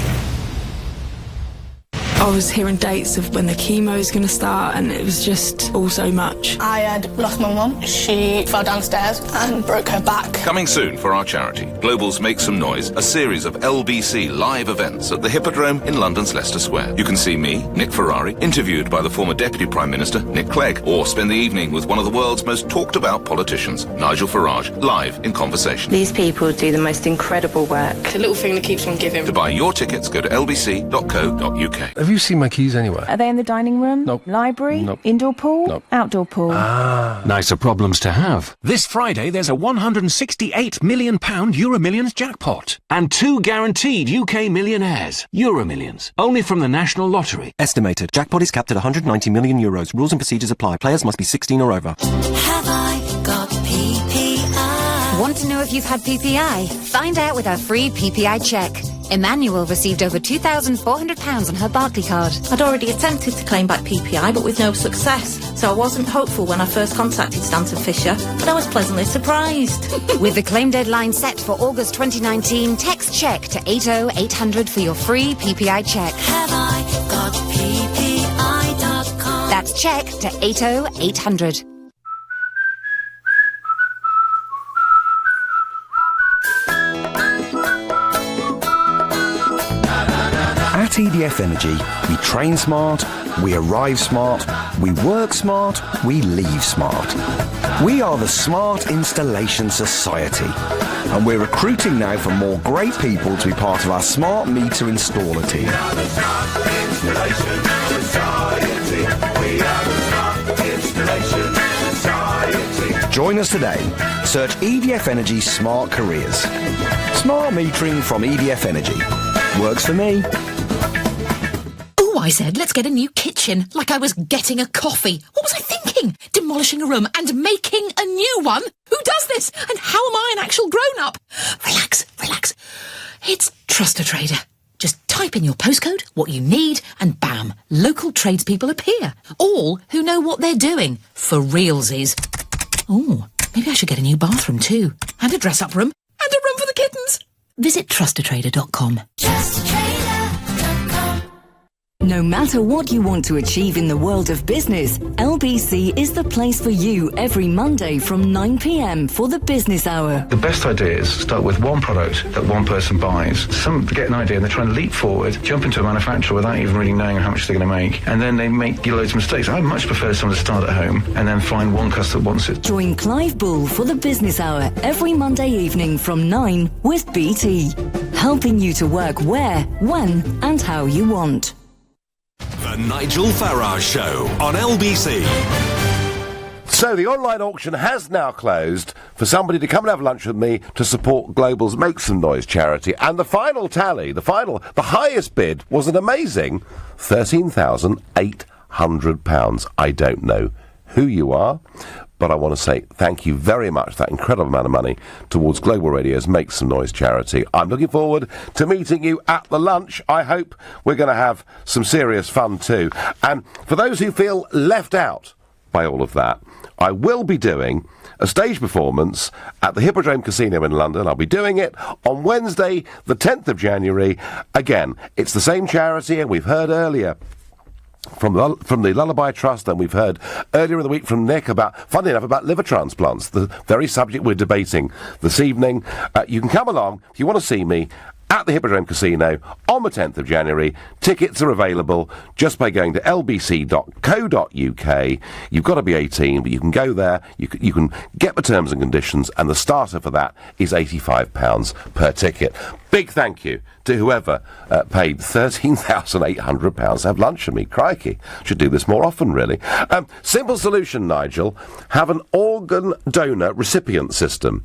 S9: I was hearing dates of when the chemo is going to start, and it was just all so much.
S10: I had lost my mum. She fell downstairs and broke her back.
S11: Coming soon for our charity, Global's Make Some Noise, a series of LBC live events at the Hippodrome in London's Leicester Square. You can see me, Nick Ferrari, interviewed by the former Deputy Prime Minister, Nick Clegg, or spend the evening with one of the world's most talked-about politicians, Nigel Farage, live in conversation.
S25: These people do the most incredible work.
S10: It's a little thing that keeps on giving.
S11: To buy your tickets, go to lbc.co.uk.
S26: Have you seen my keys anywhere?
S27: Are they in the dining room?
S26: Nope.
S27: Library?
S26: Nope.
S27: Indoor pool?
S26: Nope.
S27: Outdoor pool?
S28: Nicer problems to have. This Friday there's a £168 million Euromillions jackpot. And 2 guaranteed UK millionaires. Euromillions. Only from the National Lottery.
S29: Estimated. Jackpot is capped at €190 million. Rules and procedures apply. Players must be 16 or over.
S30: Have I got PPI? Want to know if you've had PPI? Find out with our free PPI check.
S13: Emmanuel received over £2,400 on her Barclay card.
S14: I'd already attempted to claim back PPI, but with no success, so I wasn't hopeful when I first contacted Stanton Fisher, but I was pleasantly surprised.
S13: With the claim deadline set for August 2019, text CHECK to 80800 for your free PPI check.
S18: Have I got PPI.com?
S13: That's CHECK to 80800.
S19: At EDF Energy, we train smart, we arrive smart, we work smart, we leave smart. We are the Smart Installation Society, and we're recruiting now for more great people to be part of our smart meter installer team. Join us today. Search EDF Energy Smart Careers. Smart metering from EDF Energy. Works for me.
S20: Oh, I said, let's get a new kitchen, like I was getting a coffee. What was I thinking? Demolishing a room and making a new one? Who does this? And how am I an actual grown-up? Relax, relax. It's Trust a Trader. Just type in your postcode, what you need, and bam, local tradespeople appear. All who know what they're doing. For realsies. Oh, maybe I should get a new bathroom too. And a dress-up room. And a room for the kittens. Visit trustatrader.com.
S6: No matter what you want to achieve in the world of business, LBC is the place for you every Monday from 9 p.m. for the business hour.
S21: The best ideas start with one product that one person buys. Some get an idea and they're trying to leap forward, jump into a manufacturer without even really knowing how much they're going to make, and then they make loads of mistakes. I much prefer someone to start at home and then find one customer that wants it.
S6: Join Clive Bull for the business hour every Monday evening from 9 with BT, helping you to work where, when, and how you want.
S1: The Nigel Farage Show on LBC.
S2: So the online auction has now closed for somebody to come and have lunch with me to support Global's Make Some Noise charity. And the final tally, the highest bid was an amazing £13,800. I don't know who you are, but I want to say thank you very much, that incredible amount of money, towards Global Radio's Make Some Noise charity. I'm looking forward to meeting you at the lunch. I hope we're going to have some serious fun too. And for those who feel left out by all of that, I will be doing a stage performance at the Hippodrome Casino in London. I'll be doing it on Wednesday, the 10th of January. Again, it's the same charity, and we've heard earlier from the Lullaby Trust, and we've heard earlier in the week from Nick funnily enough, about liver transplants, the very subject we're debating this evening. You can come along if you want to see me at the Hippodrome Casino on the 10th of January. Tickets are available just by going to lbc.co.uk. You've got to be 18, but you can go there, you can get the terms and conditions, and the starter for that is £85 per ticket. Big thank you to whoever paid £13,800 to have lunch with me. Crikey. Should do this more often, really. Simple solution, Nigel. Have an organ donor recipient system.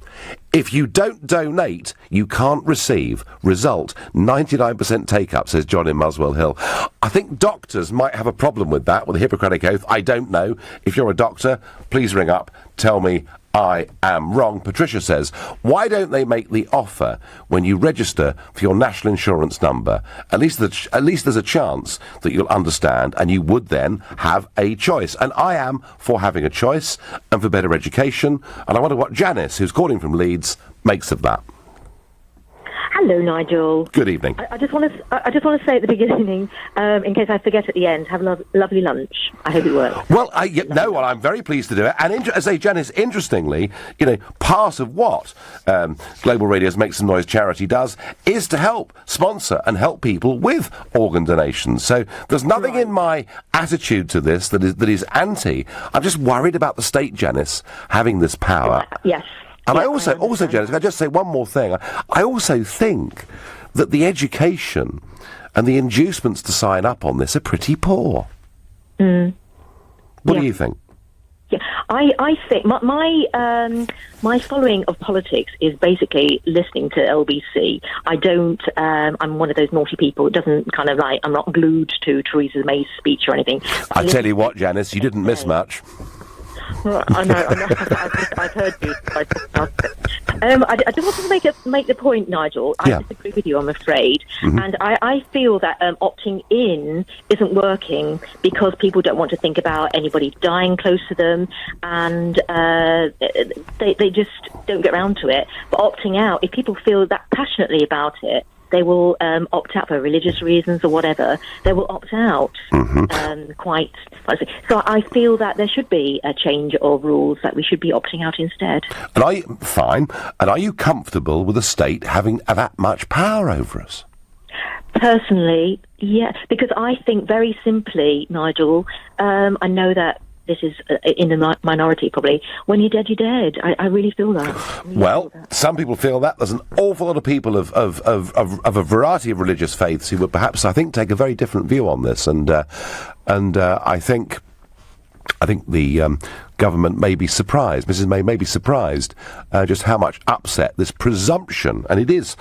S2: If you don't donate, you can't receive. Result, 99% take-up, says John in Muswell Hill. I think doctors might have a problem with that, with the Hippocratic Oath. I don't know. If you're a doctor, please ring up. Tell me I am wrong. Patricia says, why don't they make the offer when you register for your national insurance number? At least there's a chance that you'll understand, and you would then have a choice. And I am for having a choice and for better education. And I wonder what Janice, who's calling from Leeds, makes of that.
S22: Hello, Nigel.
S2: Good evening.
S22: I just want to say at the beginning, in case I forget at the end, have a lovely lunch. I hope it works.
S2: Well, I'm very pleased to do it. And as I say, Janice, interestingly, part of what Global Radio's Make Some Noise charity does is to help sponsor and help people with organ donations. So there's nothing in my attitude to this that is anti. I'm just worried about the state, Janice, having this power.
S22: Yes.
S2: And I also, Janice, can I just say one more thing? I also think that the education and the inducements to sign up on this are pretty poor. What do you think?
S22: Yeah, I think my following of politics is basically listening to LBC. I'm one of those naughty people. It doesn't I'm not glued to Theresa May's speech or anything.
S2: I tell you what, Janice, you didn't miss much.
S22: I know. I've heard you. I just want to make the point, Nigel. I disagree with you, I'm afraid. And I feel that opting in isn't working because people don't want to think about anybody dying close to them, and they just don't get around to it. But opting out, if people feel that passionately about it, they will opt out for religious reasons or whatever. They will opt out quite. So I feel that there should be a change of rules, that we should be opting out instead.
S2: And are you comfortable with the state having that much power over us?
S22: Personally, yeah, because I think very simply, Nigel, I know that this is in the minority probably, when you're dead, you're dead. I really feel that.
S2: Well, some people feel that. There's an awful lot of people of a variety of religious faiths who would perhaps, I think, take a very different view on this, and I think the government may be surprised, Mrs May may be surprised just how much upset this presumption, and it is,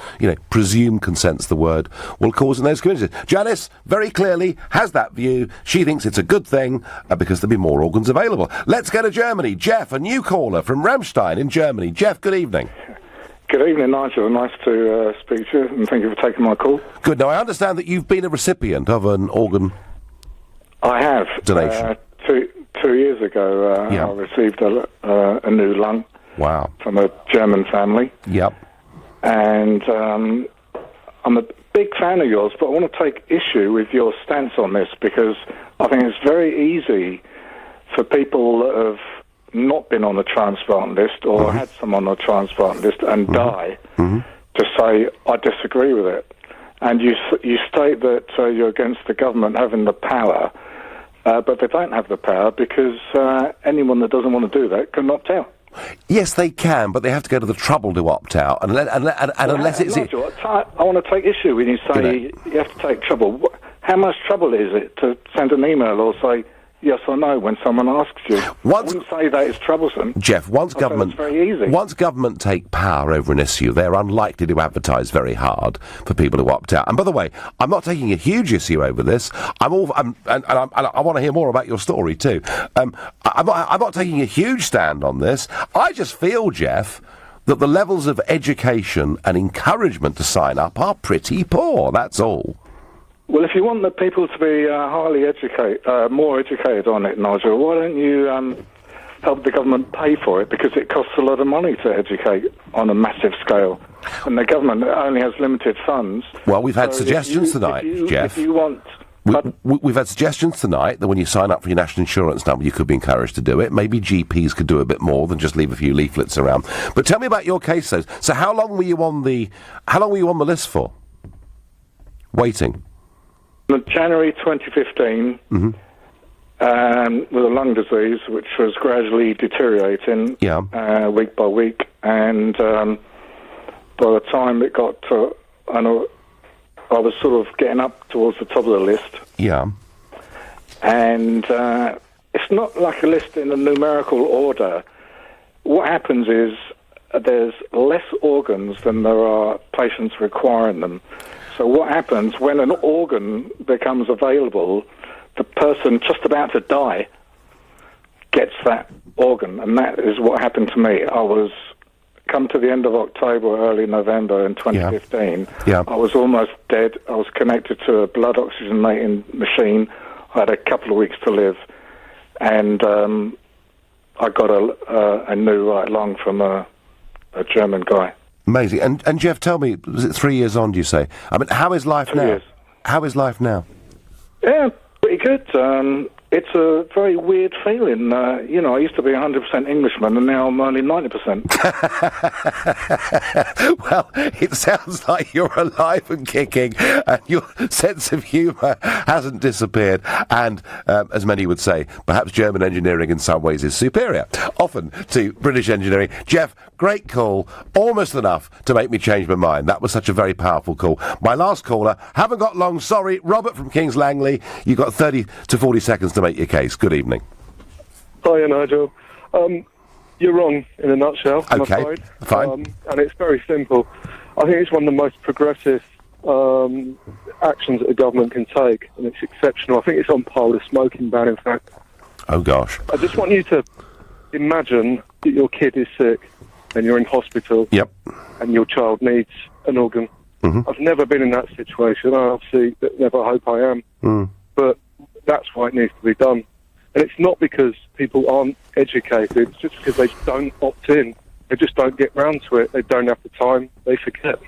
S2: presumed consent's the word, will cause in those communities. Janice very clearly has that view. She thinks it's a good thing because there'll be more organs available. Let's go to Germany. Jeff, a new caller from Ramstein in Germany. Jeff, good evening.
S3: Good evening, Nigel. Nice to speak to you, and thank you for taking my call.
S2: Good. Now, I understand that you've been a recipient of an organ...
S3: I have.
S2: Donation.
S3: 2 years ago, I received a new lung.
S2: Wow.
S3: From a German family.
S2: Yep.
S3: And I'm a big fan of yours, but I want to take issue with your stance on this, because I think it's very easy for people that have not been on the transplant list or had someone on the transplant list and die to say, I disagree with it. And you state that you're against the government having the power, but they don't have the power because anyone that doesn't want to do that can opt out.
S2: Yes, they can, but they have to go to the trouble to opt out. And unless it's...
S3: Nigel, I want to take issue when you say you have to take trouble. How much trouble is it to send an email or say yes or no when someone asks you? I wouldn't say that it's troublesome.
S2: Jeff, once government take power over an issue, they're unlikely to advertise very hard for people to opt out. And by the way, I'm not taking a huge issue over this. I want to hear more about your story too. I'm not taking a huge stand on this. I just feel, Jeff, that the levels of education and encouragement to sign up are pretty poor. That's all.
S3: Well, if you want the people to be highly educated, more educated on it, Nigel, why don't you help the government pay for it? Because it costs a lot of money to educate on a massive scale, and the government only has limited funds.
S2: Well, we've had suggestions tonight, Jeff.
S3: If you want...
S2: We've had suggestions tonight that when you sign up for your national insurance number, you could be encouraged to do it. Maybe GPs could do a bit more than just leave a few leaflets around. But tell me about your case, though. So how long were you on the list for? Waiting.
S3: January 2015, with a lung disease which was gradually deteriorating week by week, and by the time it got to, I was sort of getting up towards the top of the list.
S2: Yeah.
S3: And it's not like a list in a numerical order. What happens is there's less organs than there are patients requiring them. So what happens when an organ becomes available, the person just about to die gets that organ, and that is what happened to me. I was come to the end of October, early November in 2015.
S2: Yeah.
S3: I was almost dead. I was connected to a blood oxygenating machine. I had a couple of weeks to live, and I got a new right lung from a German guy.
S2: Amazing. And Jeff, tell me, was it 3 years on, do you say? I mean, how is life
S3: 2
S2: now?
S3: years.
S2: How is life now?
S3: Yeah, pretty good. It's a very weird feeling. I used to be 100% Englishman, and now I'm only 90%.
S2: Well, it sounds like you're alive and kicking, and your sense of humour hasn't disappeared, and, as many would say, perhaps German engineering in some ways is superior, often, to British engineering. Jeff, great call, almost enough to make me change my mind. That was such a very powerful call. My last caller, haven't got long, sorry, Robert from Kings Langley. You've got 30 to 40 seconds to make your case. Good evening.
S15: Hiya, Nigel. You're wrong in a nutshell, I'm afraid.
S2: Fine.
S15: And it's very simple. I think it's one of the most progressive actions that the government can take, and it's exceptional. I think it's on par with a smoking ban, in fact.
S2: Oh, gosh.
S15: I just want you to imagine that your kid is sick. and you're in hospital, and your child needs an organ. I've never been in that situation. I obviously never hope I am. But that's why it needs to be done. And it's not because people aren't educated, it's just because they don't opt in. They just don't get round to it. They don't have the time. They forget.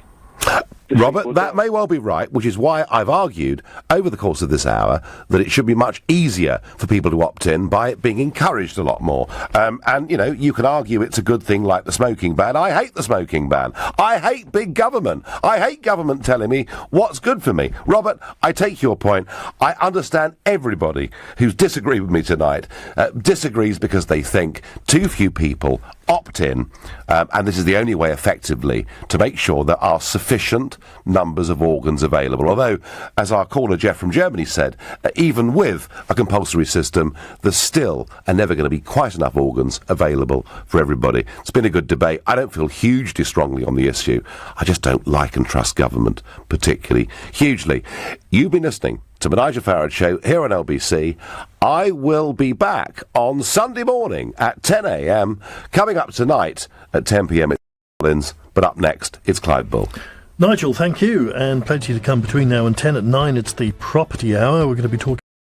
S2: Robert, that may well be right, which is why I've argued over the course of this hour that it should be much easier for people to opt in by it being encouraged a lot more. And, you know, you can argue it's a good thing like the smoking ban. I hate the smoking ban. I hate big government. I hate government telling me what's good for me. Robert, I take your point. I understand everybody who's disagreed with me tonight disagrees because they think too few people opt in, and this is the only way effectively to make sure there are sufficient numbers of organs available. Although, as our caller Jeff from Germany said, even with a compulsory system, there's still and never going to be quite enough organs available for everybody. It's been a good debate. I don't feel hugely strongly on the issue. I just don't like and trust government particularly hugely. You've been listening to the Nigel Farage Show here on LBC. I will be back on Sunday morning at 10 a.m. Coming up tonight at 10 p.m. it's Collins, but up next it's Clive Bull.
S8: Nigel, thank you, and plenty to come between now and 10. At 9 it's the property hour. We're going to be talking